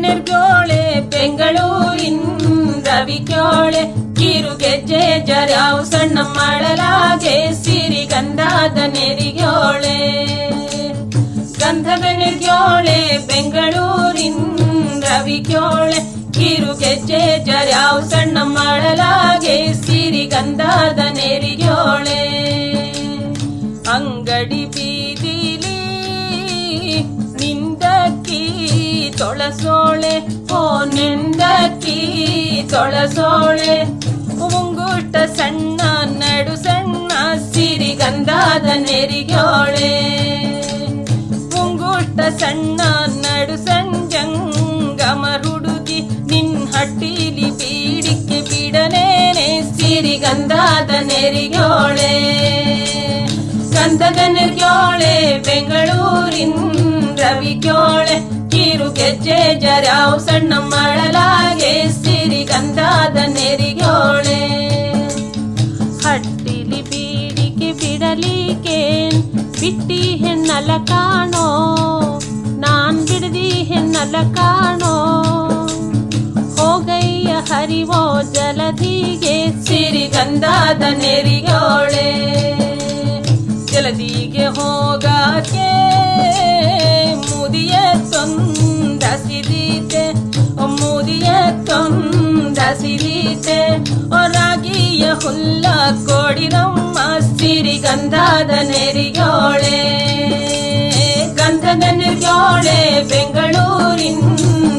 ನೆರ್ಗೋಳೆ ಬೆಂಗಳೂರಿನ ರವಿಕ್ಯೋಳೆ ಕಿರುಗೆಜ್ಜೆ ಜರ್ಯಾವು ಸಣ್ಣ ಮಾಡಲಾಗೆ ಸಿರಿಗಂಧದ ನೆರಿಗ್ಯೋಳೆ ಗಂಧದ ನೆರ್ಗ್ಯೋಳೆ ಬೆಂಗಳೂರಿನ ರವಿಕ್ಯೋಳೆ ಕಿರುಗೆಜ್ಜೆ ಜರ್ಯಾವು ಸಣ್ಣ ಮಾಡಲಾಗೆ ಸಿರಿಗಂಧದ ನೆರಿಗ್ಯೋಳೆ ಅಂಗಡಿ ಬೀದಿಲಿ ನಿಂದಕ್ಕಿ ತೊಳಸೋಳೆ ಓ ನಿಂದಕ್ಕಿ ತೊಳಸೋಳೆ ಮುಂಗುಷ್ಟ ಸಣ್ಣ ನಡು ಸಣ್ಣ ಸಿರಿಗಂಧದ ನೆರಿಗ್ಯೋಳೆ ಮುಂಗುಷ್ಟ ಸಣ್ಣ ನಡು ಸಂಜಂಗಮ ಹುಡುಗಿ ನಿನ್ ಹಟ್ಟಿಲಿ ಬೀಡಿಕೆ ಬಿಡಲೇನೆ ಸಿರಿಗಂಧದ ನೆರಿಗ್ಯೋಳೆ ಗಂಧದ ನೆರ್ಗ್ಯೋಳೆ ಬೆಂಗಳೂರಿನ ರವಿಕ್ಯೋಳೆ ಕಿರುಗೆಜ್ಜೆ ಜರ್ಯಾವು ಸಣ್ಣ ಮಾಡಲಾಗೆ ಸಿರಿಗಂಧದ ನೆರಿಗ್ಯೋಳೆ ಹಟ್ಟಿಲಿ ಬೀಡಿಕೆ ಬಿಡಲಿಕ್ಕೆ ಬಿಟ್ಟಿ ಹೆಣ್ಣಲ ಕಾಣೋ ನಾನ್ ಬಿಡದಿ ಹೆಣ್ಣಲ ಕಾಣೋ ಹೋಗಯ್ಯ ಹರಿವೋ ಜಲಧಿಗೆ ಸಿರಿಗಂಧದ ನೆರಿಗ್ಯೋಳೆ ಜಲದಿಗೆ ಹೋಗಾಕೆ ಮುದಿಯ ತೊಂದಸಿದೀತೆ ಮುದಿಯ ತೊಂದಸಿದೀತೆ ರಾಗಿಯ ಹುಲ್ಲ ಕೊಡಿರಮ್ಮ ಸಿರಿಗಂಧದ ನೆರಿಗ್ಯೋಳೆ ಗಂಧದ ನೆರ್ಗ್ಯೋಳೆ ಬೆಂಗಳೂರಿನ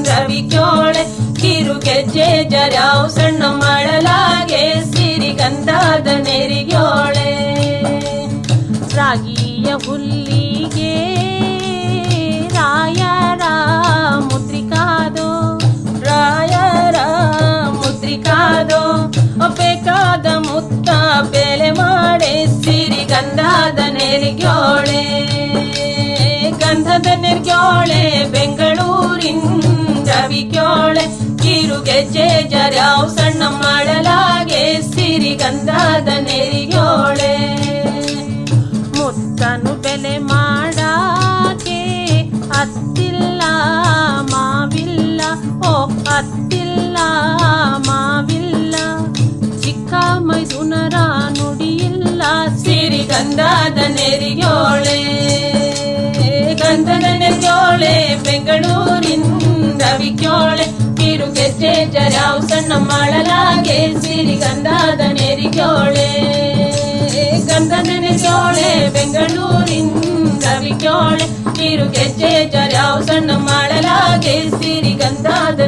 ರವಿಕ್ಯೋಳೆ ಕಿರುಗೆಜ್ಜೆ ಜರ್ಯಾವು ಸಣ್ಣ ಮಾಡಲಾಗೆ ಸಿರಿಗಂಧದ ನೆರಿಗ್ಯೋಳೆ ರಾಗಿಯ ಹುಲ್ಲಿಗೆ ರಾಯರ ಮುದ್ರಿಕಾದೋ ರಾಯರ ಮುದ್ರಿಕಾದೋ ಬೇಕಾದ ಮುತ್ತ ಬೆಲೆ ಮಾಡೆ ಸಿರಿಗಂಧದ ನೆರಿಗ್ಯೋಳೆ ಗಂಧದ ನೆರ್ಗ್ಯೋಳೆ ಬೆಂಗಳೂರಿನ ರವಿಕ್ಯೋಳೆ ಕಿರುಗೆಜ್ಜೆ ಜರ್ಯಾವು ಸಣ್ಣ ಮಾಡಲಾಗೆ ಸಿರಿಗಂಧದ ನೆರಿಗ್ಯೋಳೆ ಮುತ್ತನು ಬೆಲೆ ಮಾಡಾಕೆ ಅತ್ತಿಲ್ಲ ಮಾವಿಲ್ಲ ಓ ಅತ್ತಿಲ್ಲ ಮಾವಿಲ್ಲ ಚಿಕ್ಕ ಮೈದುನರ ನುಡಿಯಿಲ್ಲ ಸಿರಿಗಂಧದ ನೆರಿಗ್ಯೋಳೆ ಗಂಧದ ನೆರ್ಗ್ಯೋಳೆ ಬೆಂಗಳೂರಿನ ರವಿಕ್ಯೋಳೆ ಕಿರುಗೆಜ್ಜೆ ಜರ್ಯಾವು ಸಣ್ಣ ಮಾಡಲಾಗೆ ಸಿರಿಗಂಧದ ನೆರಿಗ್ಯೋಳೆ ಗಂಧದ ನೆರ್ಗ್ಯೋಳೆ ಬೆಂಗಳೂರಿನ ರವಿಕ್ಯೋಳೆ ಕಿರುಗೆಜ್ಜೆ ಜರ್ಯಾವು ಸಣ್ಣ ಮಾಡಲಾಗೆ ಸಿರಿಗಂಧದ